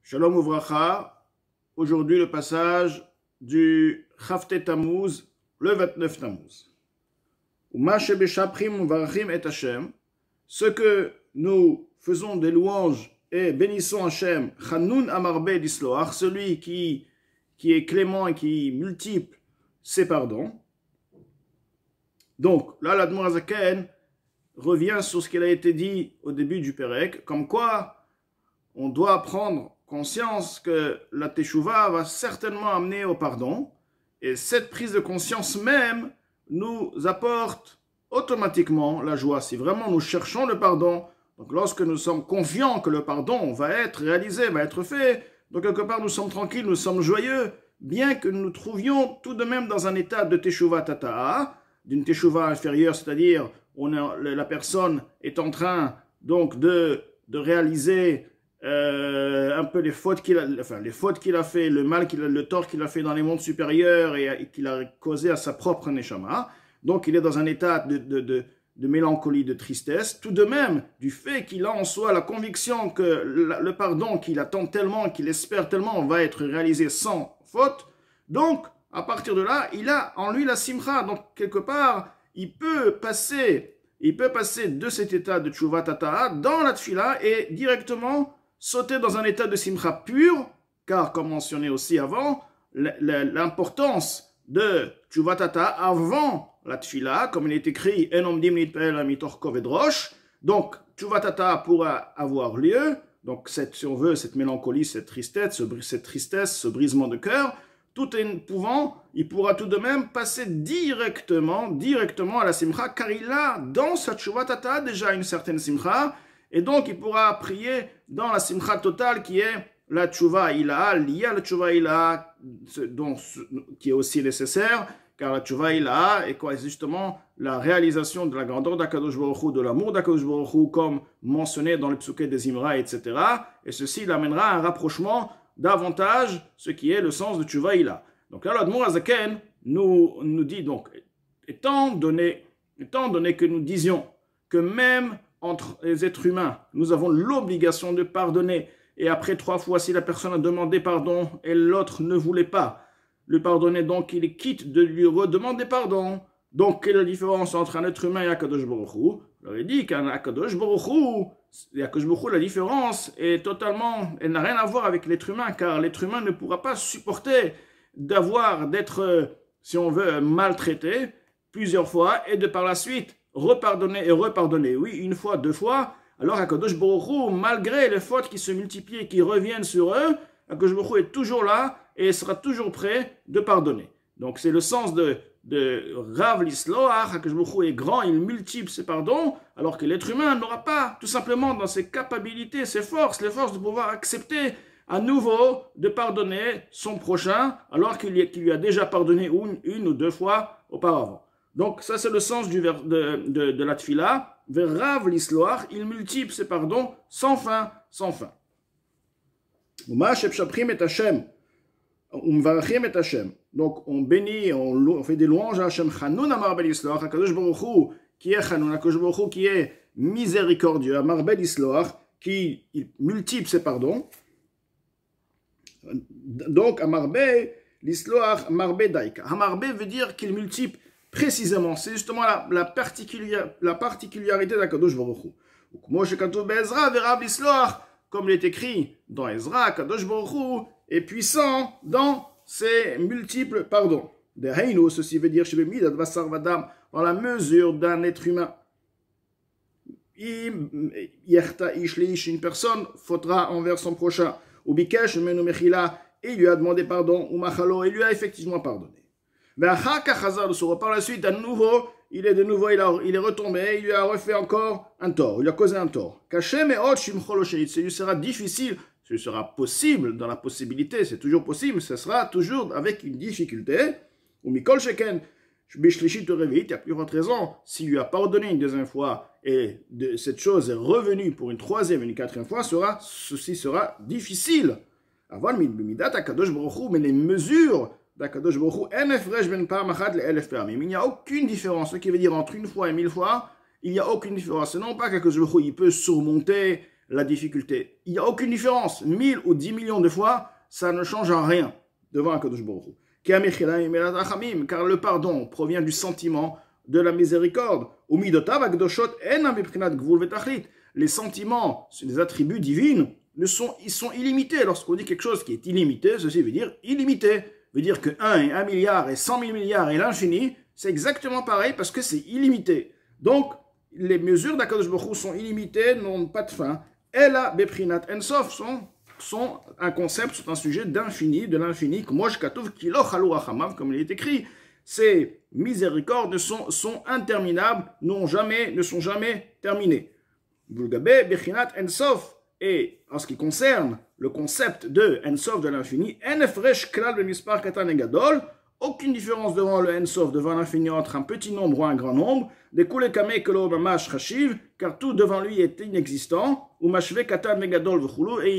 Shalom Uvracha, aujourd'hui le passage du Chavtet Tammuz, le 29 Tammuz. Ce que nous faisons des louanges et bénissons Hachem, Chanun Amarbe d'Isloach, celui qui est clément et qui multiple ses pardons. Donc là, l'Admor Azaken revient sur ce qui a été dit au début du Pérec, comme quoi on doit prendre conscience que la Teshuvah va certainement amener au pardon, et cette prise de conscience même nous apporte automatiquement la joie. Si vraiment nous cherchons le pardon, donc lorsque nous sommes confiants que le pardon va être réalisé, va être fait, donc quelque part nous sommes tranquilles, nous sommes joyeux, bien que nous nous trouvions tout de même dans un état de Teshuvah Tata'a, d'une Teshuvah inférieure, c'est-à-dire la personne est en train donc de réaliser un peu les fautes qu'il a fait, le tort qu'il a fait dans les mondes supérieurs et qu'il a causé à sa propre neshama. Donc il est dans un état de mélancolie, de tristesse. Tout de même, du fait qu'il a en soi la conviction que le pardon qu'il attend tellement, qu'il espère tellement, va être réalisé sans faute. Donc, à partir de là, il a en lui la simcha. Donc, quelque part, il peut passer de cet état de tchouva tata'a dans la tfila et directement sauter dans un état de simcha pur, car comme mentionné aussi avant, l'importance de tchouva tata'a avant la tfila, comme il est écrit en omdim nitpel amitor koved rosh, donc tchouva tata'a pourra avoir lieu, donc si on veut cette mélancolie, cette tristesse, ce brisement de cœur, tout en pouvant, il pourra tout de même passer directement à la simcha, car il a dans sa tchouva tata'a déjà une certaine simcha, et donc il pourra prier dans la simcha totale qui est la tchouva ilaha, liée à la tchouva ilaha, qui est aussi nécessaire, car la tchouva ilaha est quoi? Justement la réalisation de la grandeur d'Akadosh Baruch Hu, de l'amour d'Akadosh Baruch Hu, comme mentionné dans le psuké des Imra, etc. Et ceci l'amènera à un rapprochement davantage, ce qui est le sens de tchouva ilaha. Donc là, l'Admor Azaken nous dit donc, étant donné que nous disions que même entre les êtres humains, nous avons l'obligation de pardonner. Et après 3 fois, si la personne a demandé pardon et l'autre ne voulait pas le pardonner, donc il est quitte de lui redemander pardon. Donc, quelle est la différence entre un être humain et Akadosh Baruch Hu? Je leur ai dit qu'un Akadosh Baruch Hu, la différence est totalement, elle n'a rien à voir avec l'être humain, car l'être humain ne pourra pas supporter d'être, si on veut, maltraité plusieurs fois et de par la suite repardonner et repardonner. Oui, 1 fois, 2 fois. Alors Akadosh Baruch Hu, malgré les fautes qui se multiplient et qui reviennent sur eux, Akadosh Baruch Hu est toujours là et sera toujours prêt de pardonner. Donc c'est le sens de Rav Lisloach. Akadosh Baruch Hu est grand, il multiplie ses pardons, alors que l'être humain n'aura pas, tout simplement dans ses capacités, ses forces, les forces de pouvoir accepter à nouveau de pardonner son prochain, alors qu'il lui a déjà pardonné une ou 2 fois auparavant. Donc, ça, c'est le sens de la tfila. Rav l'isloach, il multiplie ses pardons sans fin, sans fin. Donc, on bénit, on fait des louanges à Hashem. Chanun amar bel isloach, Akadosh Baruch Hu, qui est Chanun, Akadosh Baruch Hu, qui est miséricordieux, amar bel isloach, qui multiplie ses pardons. Donc, amarbe l'isloach, amarbe daika. Amarbe veut dire qu'il multiplie précisément, c'est justement la particularité d'Akadosh Baruch Hu. Comme il est écrit dans Ezra, Akadosh Baruch Hu est puissant dans ses multiples pardons. Ceci veut dire dans la mesure d'un être humain. Une personne faudra envers son prochain. Et il lui a demandé pardon, et lui a effectivement pardonné. Par la suite, à nouveau, il est retombé, il lui a refait encore un tort, il lui a causé un tort. Ce lui sera difficile, ce lui sera possible, dans la possibilité, c'est toujours possible, ce sera toujours avec une difficulté. Il n'y a plus de raison, s'il lui a pardonné une 2e fois et cette chose est revenue pour une 3e et une 4e fois, ceci sera difficile. Mais les mesures d'Akadosh Baruch Hu, il n'y a aucune différence, ce qui veut dire entre 1 fois et 1000 fois, il n'y a aucune différence. Non pas qu'Akadosh Baruch Hu, il peut surmonter la difficulté. Il n'y a aucune différence. 1000 ou 10 millions de fois, ça ne change rien devant Akadosh Baruch Hu. Car le pardon provient du sentiment de la miséricorde. Les sentiments, les attributs divins, ils sont illimités. Lorsqu'on dit quelque chose qui est illimité, ceci veut dire illimité. Veut dire que 1 et 1 milliard et 100 000 milliards et l'infini, c'est exactement pareil parce que c'est illimité. Donc, les mesures d'Akadosh Baruch Hu sont illimitées, n'ont pas de fin. Ela beprinat ensof sont un concept, sont un sujet d'infini, de l'infini, comme il est écrit. Ces miséricordes sont interminables, ne sont jamais terminées. Bulgabe beprinat ensof. Et en ce qui concerne le concept de Ensof de l'infini, aucune différence devant le Ensof, devant l'infini, entre un petit nombre ou un grand nombre, car tout devant lui est inexistant, et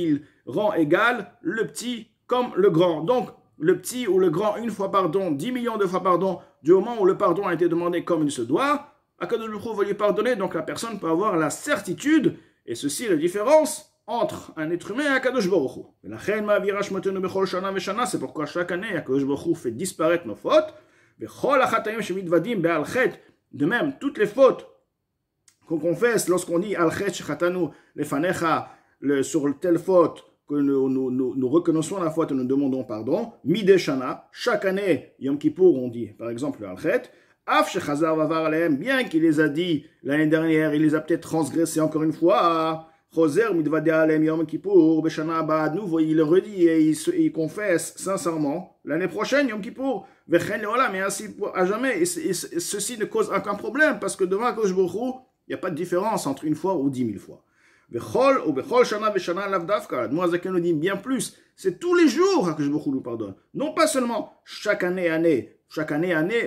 il rend égal le petit comme le grand. Donc, le petit ou le grand, une fois pardon, 10 millions de fois pardon, du moment où le pardon a été demandé comme il se doit, Akadosh Baruch Hu va lui pardonner, donc la personne peut avoir la certitude, et ceci est la différence entre un être humain et Akadosh Baruch Hu. C'est pourquoi chaque année, Akadosh Baruch Hu fait disparaître nos fautes. De même, toutes les fautes qu'on confesse lorsqu'on dit Al-Chet Shechatanu Lefanecha, sur telle faute que nous reconnaissons la faute et nous demandons pardon, Mideshana, chaque année, Yom Kippour, on dit par exemple Al-Chet, Af Shechazar Vavar Alehem, bien qu'il les a dit l'année dernière, il les a peut-être transgressés encore une fois. Choser Midvade Alem Yom Kippour, Beshana Abba, à nouveau, il le redit et il confesse sincèrement l'année prochaine, Yom Kippour, Vechen Leolam, mais ainsi à jamais. Et ceci ne cause aucun problème parce que devant Akadosh Baruch Hu, il n'y a pas de différence entre une fois ou 10 000 fois. Vechol ou Bechol Shana Veshana Lavdavka, Moazaken nous dit bien plus, c'est tous les jours que Akadosh Baruch Hu nous pardonne. Non pas seulement chaque année,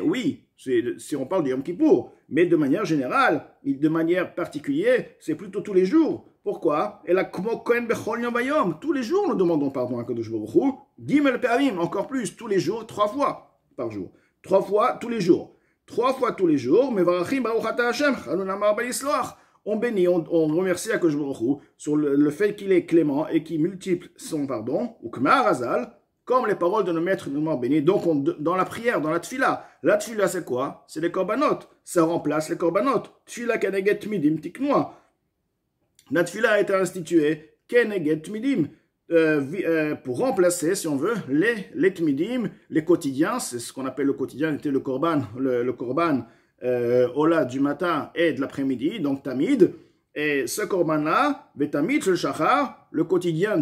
oui, si on parle de Yom Kippour, mais de manière générale, de manière particulière, c'est plutôt tous les jours. Pourquoi? Et là, tous les jours, nous demandons pardon à Kadosh Baruch Hu. Gimel Pe'amim, encore plus, tous les jours, 3 fois par jour. 3 fois tous les jours. 3 fois tous les jours, mais on bénit, on remercie à Kadosh Baruch Hu sur le fait qu'il est clément et qu'il multiplie son pardon, ou Kmar Hazal, comme les paroles de nos maîtres nous l'ont béni. Donc, dans la prière, dans la tfila c'est quoi? C'est les korbanot. Ça remplace les korbanot. Tfila kaneget midim tiknoa. La tfila a été instituée keneget midim pour remplacer, si on veut, les tmidim, les quotidiens. C'est ce qu'on appelle le quotidien, c'était le korban, le korban ola du matin et de l'après-midi, donc tamid. Et ce korban-là, betamid le shachar, le quotidien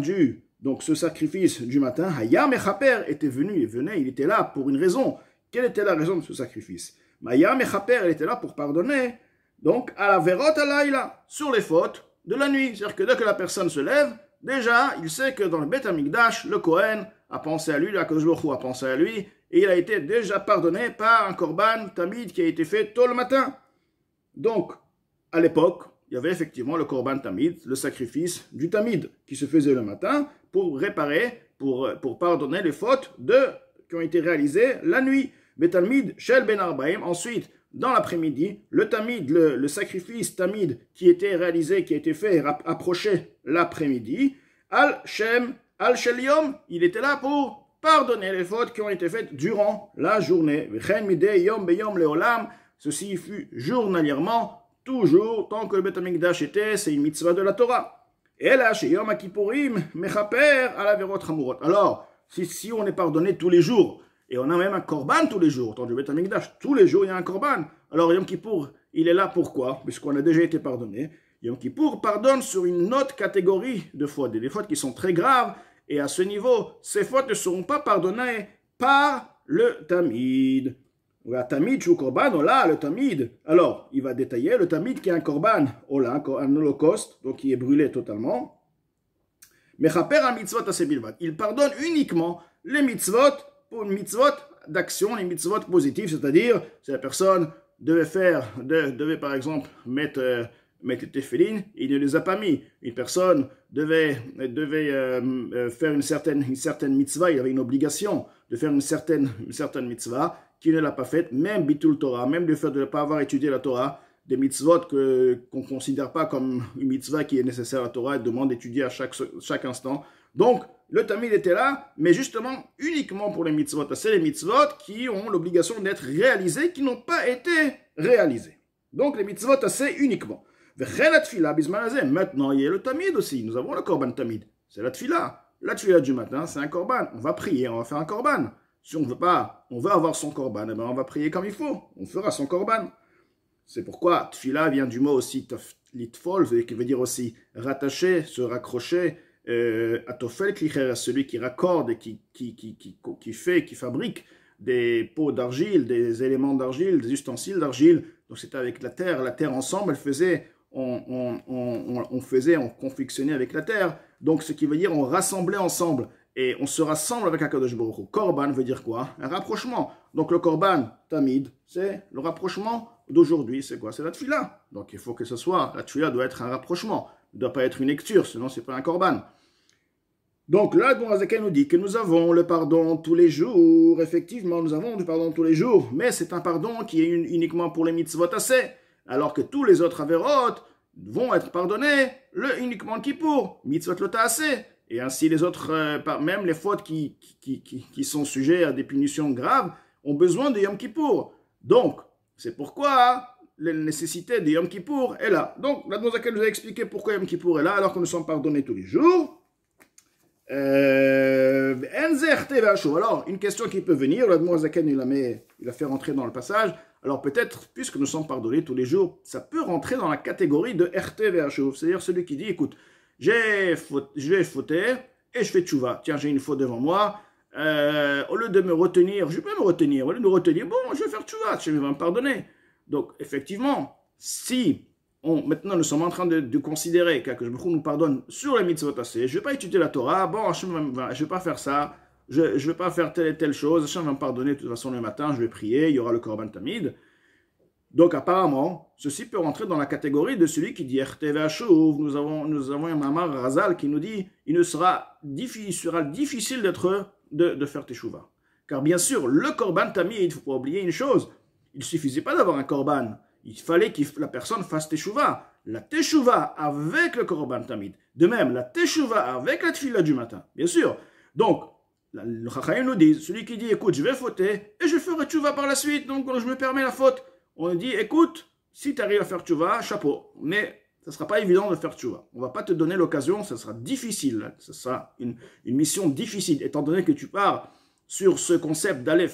donc ce sacrifice du matin, Hayam Echaper il était là pour une raison. Quelle était la raison de ce sacrifice? Hayam Echaper, il était là pour pardonner, donc à la verot alayla, sur les fautes de la nuit. C'est-à-dire que dès que la personne se lève, déjà, il sait que dans le Beth Amikdash, le Kohen a pensé à lui, la Akadosh Baruch Hu a pensé à lui, et il a été déjà pardonné par un korban tamid qui a été fait tôt le matin. Donc, à l'époque, il y avait effectivement le korban tamid, le sacrifice du tamid, qui se faisait le matin pour réparer, pour pardonner les fautes qui ont été réalisées la nuit. Betalmid, Shel Ben Arbaim, ensuite, dans l'après-midi, le tamid, le sacrifice tamid qui était réalisé, qui a été fait, approchait l'après-midi. Al-Shem, Al-Shel-Yom, il était là pour pardonner les fautes qui ont été faites durant la journée. V'chen midei yom beyom leolam, ceci fut journalièrement, toujours, tant que le Beth Amikdash était, c'est une mitzvah de la Torah. Et là, chez Yom Kippourim, mechaper à la verot hamurot. Alors, si on est pardonné tous les jours, et on a même un korban tous les jours, tant du Beth Amikdash, tous les jours il y a un korban. Alors Yom Kippour, il est là pourquoi? Puisqu'on a déjà été pardonné. Yom Kippour pardonne sur une autre catégorie de fautes, des fautes qui sont très graves, et à ce niveau, ces fautes ne seront pas pardonnées par le tamid. Le tamid ou korban, là, le tamid. Alors, il va détailler le tamid qui est un korban, un holocauste, donc qui est brûlé totalement. Mechaper a mitzvot asebilvat. Il pardonne uniquement les mitzvot pour une mitzvot d'action, les mitzvot positives, c'est-à-dire, si la personne devait par exemple mettre les téphilines, il ne les a pas mis. Une personne devait faire une certaine mitzvah, il avait une obligation de faire une certaine mitzvah, qui ne l'a pas faite, même bitul Torah, même le fait de ne pas avoir étudié la Torah, des mitzvot qu'on ne considère pas comme une mitzvah qui est nécessaire à la Torah et demande d'étudier à chaque instant. Donc, le Tamid était là, mais justement, uniquement pour les mitzvot. C'est les mitzvot qui ont l'obligation d'être réalisés, qui n'ont pas été réalisés. Donc, les mitzvot, c'est uniquement. Maintenant, il y a le Tamid aussi. Nous avons le Korban Tamid. C'est la Tfila. La Tfila du matin, c'est un Korban. On va prier, on va faire un Korban. Si on veut avoir son Korban, eh ben on va prier comme il faut. On fera son Korban. C'est pourquoi Tfila vient du mot aussi litfol, qui veut dire aussi rattacher, se raccrocher. Atofel klicher, celui qui raccorde et qui fabrique des pots d'argile, des éléments d'argile, des ustensiles d'argile. Donc c'était avec la terre ensemble, on confectionnait avec la terre. Donc ce qui veut dire on rassemblait ensemble. Et on se rassemble avec Akadosh Baruch Hu. Korban veut dire quoi? Un rapprochement. Donc le Korban, Tamid, c'est le rapprochement d'aujourd'hui. C'est quoi? C'est la Tfila. Donc il faut que ce soit, la Tfila doit être un rapprochement. Ne doit pas être une lecture, sinon c'est pas un Korban. Donc là, Admor HaZaken nous dit que nous avons le pardon tous les jours. Effectivement, nous avons du pardon tous les jours. Mais c'est un pardon qui est uniquement pour les mitzvot assez. Alors que tous les autres averot vont être pardonnés uniquement le Kippour. Mitzvot le assez. Et ainsi les autres, même les fautes qui sont sujets à des punitions graves, ont besoin de Yom Kippour. Donc, c'est pourquoi la nécessité de Yom Kippour est là. Donc, l'Admor HaZaken nous a expliqué pourquoi Yom Kippour est là, alors que nous sommes pardonnés tous les jours. Alors, une question qui peut venir, l'Admor HaZaken il a fait rentrer dans le passage. Alors peut-être, puisque nous sommes pardonnés tous les jours, ça peut rentrer dans la catégorie de RT VHO, c'est-à-dire celui qui dit, écoute, je vais fauter et je fais tchouva. Tiens, j'ai une faute devant moi. Au lieu de me retenir, je peux me retenir. Au lieu de me retenir, bon, je vais faire tchouva, je vais me pardonner. Donc, effectivement, si maintenant nous sommes en train de considérer que je nous pardonne sur les mitzvot assez, je ne vais pas étudier la Torah, bon, je ne vais pas faire ça, je ne vais pas faire telle et telle chose, Hachem va me pardonner de toute façon le matin, je vais prier, il y aura le Korban Tamid. Donc apparemment, ceci peut rentrer dans la catégorie de celui qui dit RTVHouv. Nous avons un Mamar Razal qui nous dit il sera difficile de faire Teshuvah. Car bien sûr, le Korban Tamid, il ne faut pas oublier une chose, il ne suffisait pas d'avoir un Korban, il fallait que la personne fasse Teshuvah. La Teshuvah avec le Korban Tamid. De même, la Teshuvah avec la Tfila du matin. Bien sûr. Donc, le Chachayim nous dit, celui qui dit écoute, je vais fauter et je ferai Teshuvah par la suite, donc je me permets la faute. On dit, écoute, si tu arrives à faire tchouva, chapeau. Mais ça ne sera pas évident de faire tchouva. On ne va pas te donner l'occasion, ça sera difficile. Ce sera une mission difficile, étant donné que tu pars sur ce concept d'aller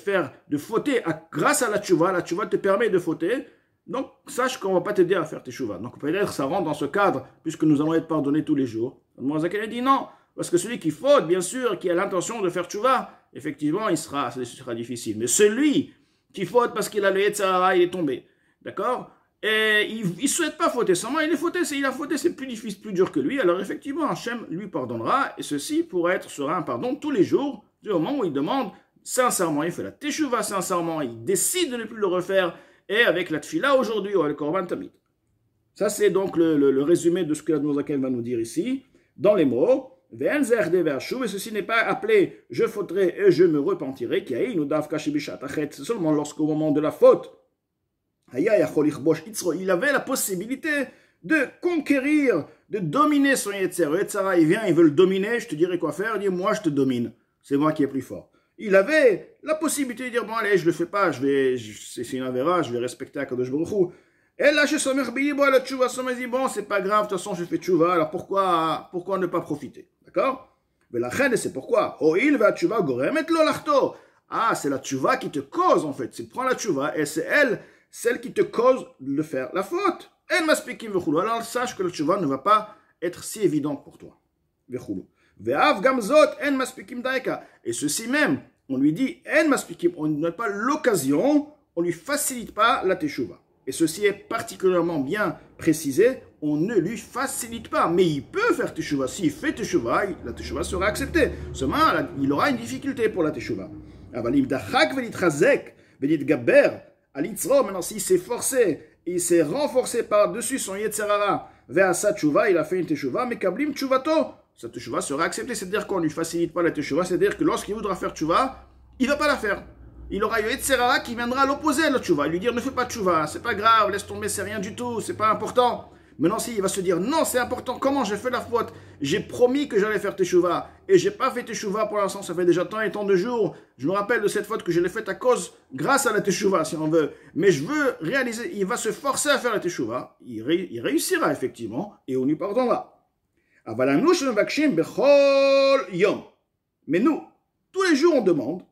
de fauter grâce à la tchouva te permet de fauter. Donc, sache qu'on ne va pas t'aider à faire tes tchouva. Donc, peut-être ça rentre dans ce cadre, puisque nous allons être pardonnés tous les jours. Admor HaZaken dit non, parce que celui qui faute, bien sûr, qui a l'intention de faire tchouva, effectivement, ce sera difficile. Mais celui qui faute parce qu'il a le Yetzirah, il est tombé. D'accord? Et il ne souhaite pas fauter. Seulement, il a fauté, c'est plus difficile, plus dur que lui. Alors, effectivement, Hachem lui pardonnera. Et ceci sera un pardon tous les jours, du moment où il demande sincèrement, il fait la Teshuvah sincèrement, il décide de ne plus le refaire. Et avec la Tfila aujourd'hui, ou le Korban Tamid. Ça, c'est donc le résumé de ce que l'Admor HaZaken va nous dire ici, dans les mots. Et ceci n'est pas appelé je fauterai et je me repentirai, c'est seulement lorsqu'au moment de la faute, il avait la possibilité de conquérir, de dominer son Yetzer. Le Yetzirah, il vient, il veut le dominer, je te dirai quoi faire, il dit moi je te domine, c'est moi qui est plus fort. Il avait la possibilité de dire bon allez, je le fais pas, c'est une avéra, je vais respecter Akadosh Baruch Hu. Et là, je sommer bilibo la tchouva, sommer dit bon, c'est pas grave, de toute façon, je fais tchouva, alors pourquoi ne pas profiter? D'accord? Mais la reine, c'est pourquoi. Oh, il va tchouva goremet lo lachto. Ah, c'est la tchouva qui te cause, en fait. C'est prends la tchouva, et c'est elle, celle qui te cause de faire la faute. En maspikim vechulu. Alors, sache que la tchouva ne va pas être si évidente pour toi. Vechulu. Ve'av gamzot en maspikim daika. Et ceci même, on lui dit en maspikim, on ne donne pas l'occasion, on lui facilite pas la teshuva. Et ceci est particulièrement bien précisé, on ne lui facilite pas, mais il peut faire teshuva. S'il fait teshuva, la teshuva sera acceptée. Seulement, il aura une difficulté pour la teshuva. Maintenant, s'il s'est forcé, il s'est renforcé par-dessus son Yetzirah, vers sa teshuva, il a fait une teshuva, mais kablim teshuvato, sa teshuva sera acceptée. C'est-à-dire qu'on ne lui facilite pas la teshuva, c'est-à-dire que lorsqu'il voudra faire teshuva, il ne va pas la faire. il aura eu Etzerara qui viendra à l'opposé à la tchouva. Il lui dire ne fais pas de tchouva, c'est pas grave, laisse tomber, c'est rien du tout, c'est pas important. Maintenant, s'il va se dire non, c'est important, comment j'ai fait la faute? J'ai promis que j'allais faire teshuva et j'ai pas fait teshuva pour l'instant, ça fait déjà tant et tant de jours. Je me rappelle de cette faute que je l'ai faite grâce à la teshuva, si on veut. Mais je veux réaliser, il va se forcer à faire la teshuva, il réussira effectivement et on lui pardonnera. Mais nous, tous les jours on demande,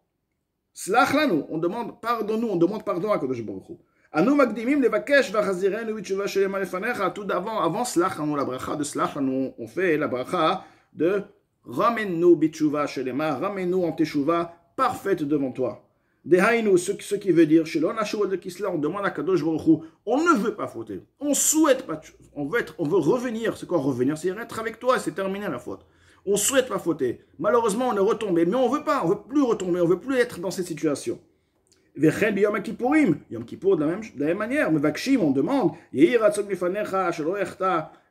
slach lanu, on demande pardonne-nous, on demande pardon à Kadosh Baruch Hu. Anu magdimim levakesh vachazirenu b'tshuva shelema lefanecha. Tout avant slach lanu, la bracha de slach lanu, on fait la bracha de ramène-nous b'tshuva shelema, ramène-nous en teshuva parfaite devant toi. Dehainu, ce qui veut dire, chez l'onachou de Kisla, on demande à Kadosh Baruch Hu, on ne veut pas fauter, on souhaite pas, on veut revenir. C'est quoi revenir? C'est être avec toi et c'est terminer la faute. On souhaite pas fauter. Malheureusement, on est retombé, mais on veut pas, on veut plus retomber, on veut plus être dans cette situation. Vechen Yom Kippourim, Yom Kippour de la même manière, mais Vakshim, on demande,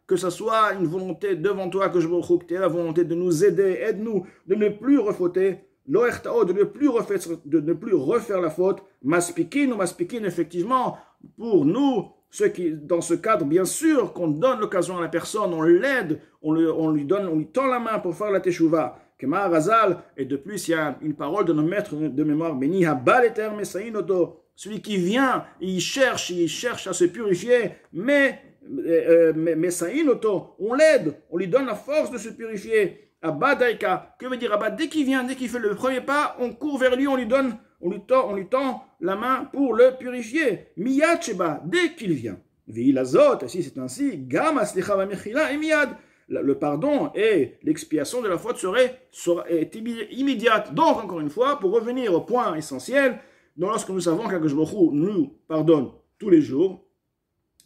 que ce soit une volonté devant toi, que je veux que tu aies la volonté de nous aider, aide-nous de ne plus refauter. L'oechtao, de ne plus refaire la faute, maspikin ou maspikin, effectivement, pour nous, ceux qui, dans ce cadre, bien sûr, qu'on donne l'occasion à la personne, on l'aide, on lui tend la main pour faire la teshuva. Kema Razal, et de plus, il y a une parole de nos maîtres de mémoire, Beni Habal Eter Mesainoto, celui qui vient, il cherche à se purifier, mais Mesainoto, on l'aide, on lui donne la force de se purifier. Abba Daika, que veut dire Abba? Dès qu'il vient, dès qu'il fait le premier pas, on court vers lui, on lui tend la main pour le purifier. Miyad Sheba, dès qu'il vient. V'ilazot, si c'est ainsi, Gam Aslicha V'Mechila et Miyad. Le pardon et l'expiation de la faute est immédiate. Donc, encore une fois, pour revenir au point essentiel, lorsque nous savons qu'Akadosh Baruch Hu nous pardonne tous les jours,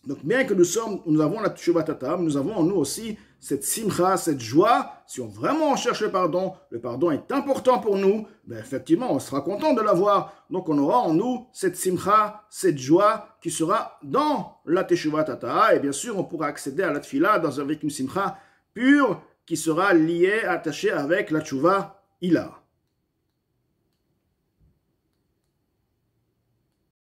donc bien que nous avons la Teshuvah Tatam, nous avons en nous aussi cette simcha, cette joie. Si on cherche le pardon est important pour nous, ben effectivement on sera content de l'avoir. Donc on aura en nous cette simcha, cette joie qui sera dans la Teshuvah Tata. Et bien sûr on pourra accéder à la tfila avec une simcha pure qui sera liée, attachée avec la Teshuvah Ila.